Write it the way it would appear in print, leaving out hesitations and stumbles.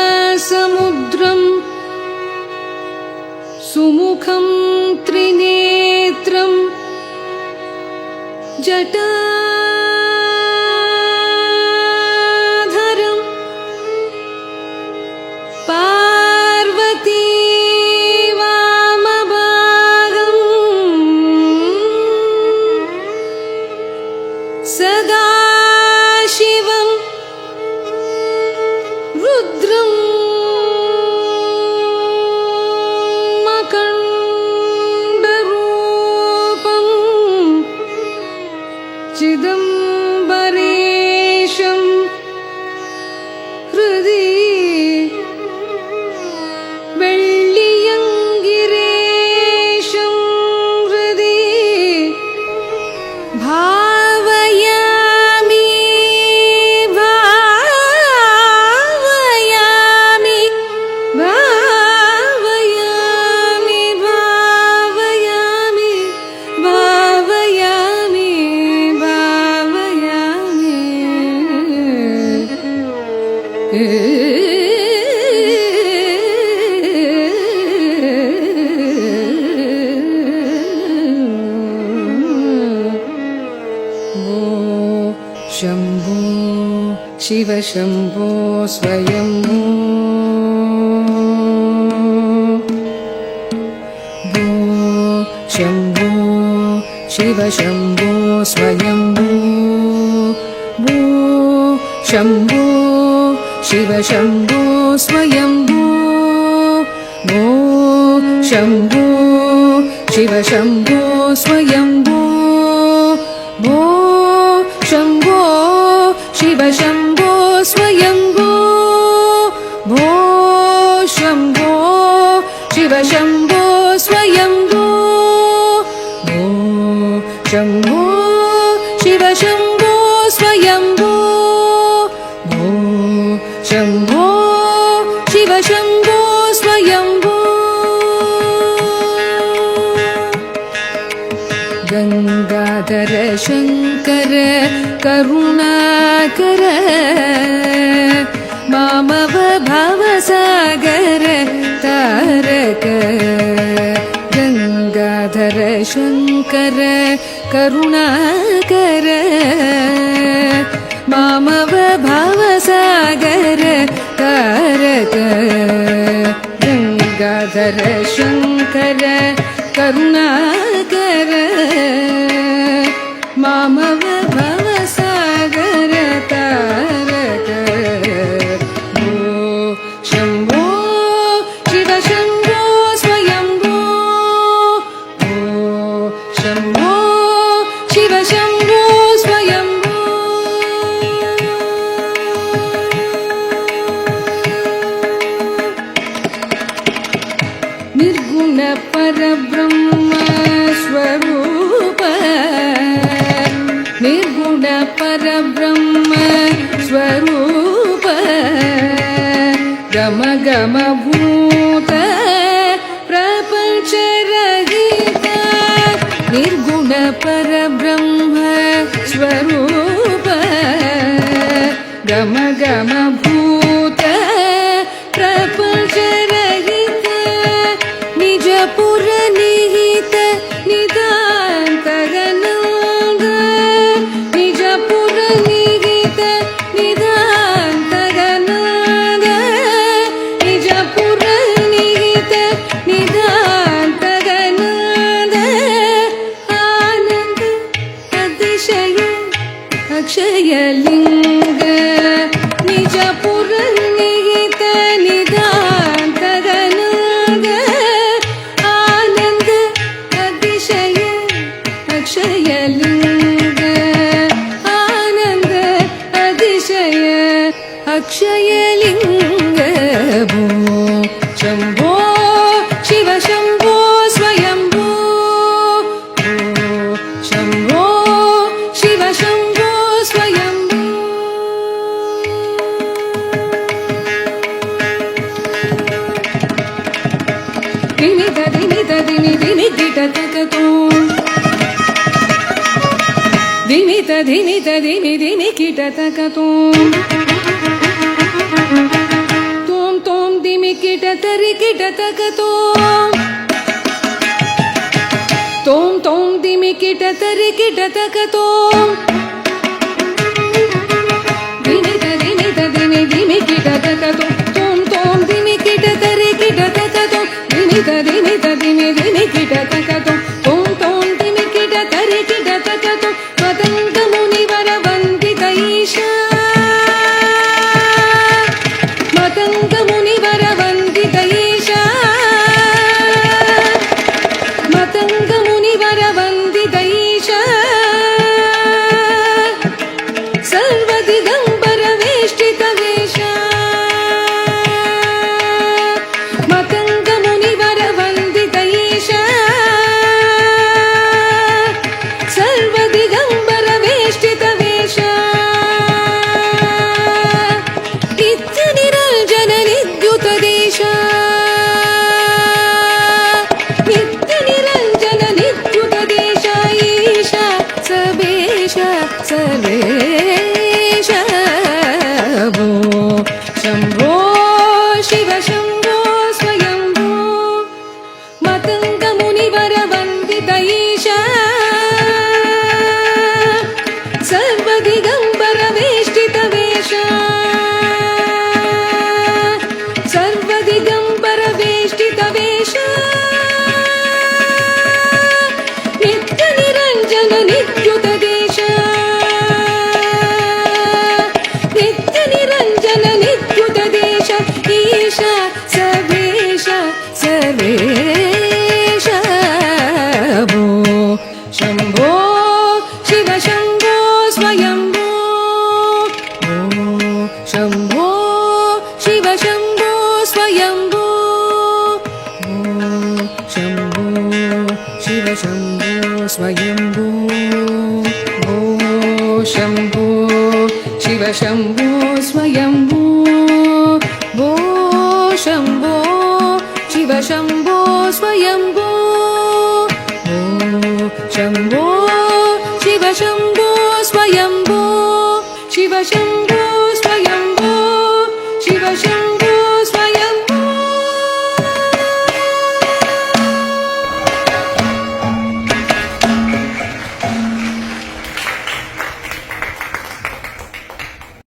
कृपासमुद्रं सुमुखं त्रिनेत्रं जटाधरं पार्वती वामभागं सदाशिवं रुद्रं मकरन्दरूपं चिदम्बरेशं हृदि वेळ्ळियङ्गिरेशं हृदि भावयामि भावयामि भावयामि भावयामि भावयामि शम्भो शिव शम्भो स्वयम्भो भो शम्भो शिव शम्भो स्वयम्भो भो शम्भो शिव शम्भो स्वयम्भो भो शम्भो शिव शम्भो स्वयम्भो भो शम्भो शिव शम्भो स्वयम्भो भो शम्भो शिव शम्भो स्वयम्भो भो शम्भो शिव शम्भो स्वयम्भो भो शम्भो शिव शम्भो स्वयम्भो गंगाधर शंकर करुणाकर मामव भवसागर तारक गंगाधर शंकर करुणाकर मामव भवसागर तारक गंगाधर शंकर करुणाकर मामव भवसागर तारक भो शम्भो शिव शम्भो स्वयम्भो भो शम्भो शिव शम्भो स्वयम्भो निर्गुण परब्रह्म स्वरूप निर्गुण परब्रह्म स्वरूप गम गम भूत प्रपंच रहित निर्गुण परब्रह्म स्वरूप गम गम भूत प्रपंच रहित निज पुर निहित निदान्त गणांग निज पुर निहित निदान्त गणांग निज पुर निहित निदान्त गणांग आनंद अतिशय अक्षय लिंग निज पुर निहित निदान्त गणांग आनंद अतिशय अक्षय लिंग आनंद अतिशय अक्षय लिंग भो शम्भो शिव शम्भो स्वयम्भो भो शम्भो शिव शम्भो स्वयम्भो ధిమి ధిమి కిటతకతో ధిమిత ధిమిత ధిమి ధిమి కిటతకతో తోం తోం ధిమి కిటతరి కిటతకతో తోం తోం ధిమి కిటతరి కిటతకతో ధిమిత ధిమిత ధిమి ధిమి కిటతకతో తోం తోం ధిమి కిటతరి కిటతకతో ధిమిత ధిమిత ధిమి ధిమి కిటతకతో తోం తోం ధిమి కిటతరి కిటతకతో మతంగ మునివర వందిత ఈశా మతంగ మునివర వందిత ఈశా మతంగ మునివర వందిత ఈశా సర్వదిగంబర వేష్టిత వేషా మతంగ మునివర వందిత ఈశా సర్వదిగంబర వేష్టిత వేషా నిత్య నిరంజన నిద్యుత దేశా నిత్య నిరంజన నిద్యుత దేశా ఈశా సవేశ సవేశ భో శంభో శివ శంభో స్వయంభో మతంగ మునివర వందిత ఈశా సర్వదిగంబర వేష్టిత వేషా సర్వదిగంబర వేష్టిత వేషా నిత్య నిరంజన నిత్యుత దేశా నిత్య నిరంజన నిత్యుత దేశ ఈశా సవేశ సవే